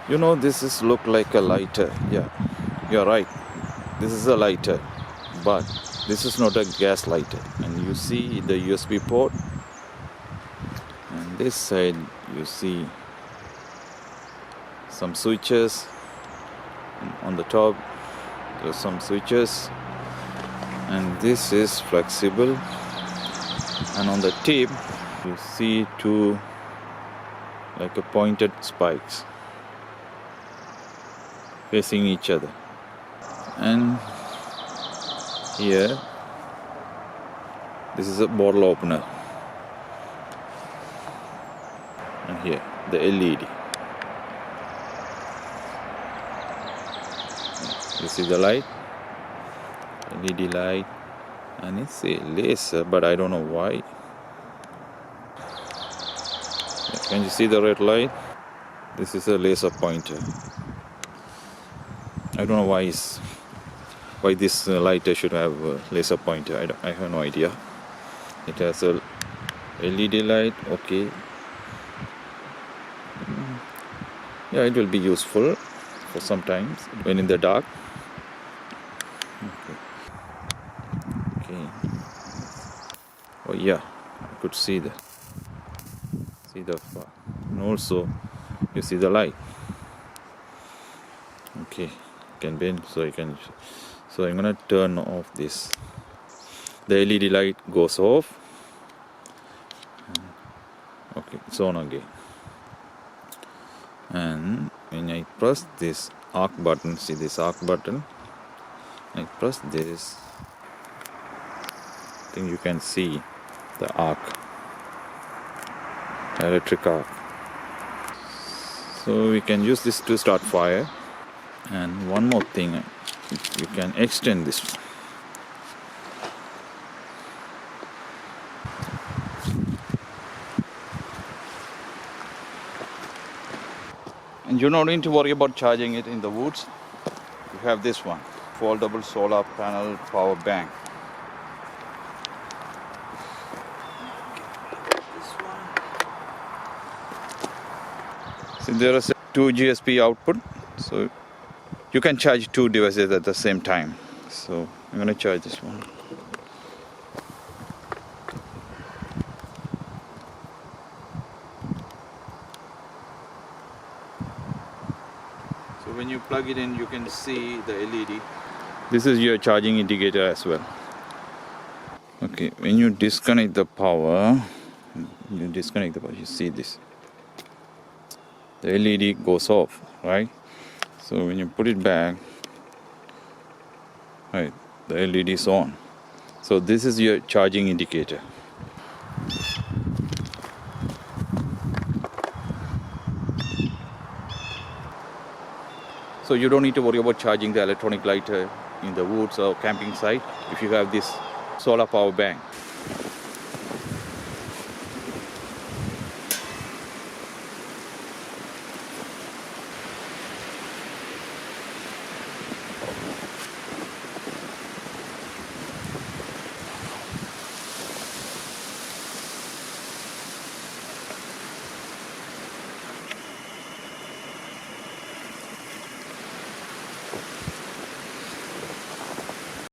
You know, this is look like a lighter. Yeah, you're right. This is a lighter, but this is not a gas lighter. And you see the USB port, and this side you see some switches. On the top there's some switches, and this is flexible, and on the tip you see two like a pointed spikes facing each other. And here this is a bottle opener, and here the LED. You see the light, LED light, and it's a laser, but I don't know why. Can you see the red light? This is a laser pointer. I don't know why this lighter should have a laser pointer. I have no idea. It has a LED light. Okay. Yeah, it will be useful for sometimes when in the dark. Okay. Oh yeah, I could see the far. And also you see the light. Okay, can bend so I'm gonna turn off this. The LED light goes off. Okay, it's on again. And when I press this arc button, see this arc button, I press this, I think you can see the arc, electric arc. So we can use this to start fire. And one more thing, you can extend this one. And you don't need to worry about charging it in the woods. You have this one, foldable solar panel power bank. See, there is a 2 GSP output, so you can charge two devices at the same time. So I'm going to charge this one. So when you plug it in, you can see the LED. This is your charging indicator as well. Okay, when you disconnect the power, you see this. The LED goes off, right? So when you put it back, right, the LED is on. So this is your charging indicator. So you don't need to worry about charging the electronic lighter in the woods or camping site if you have this solar power bank.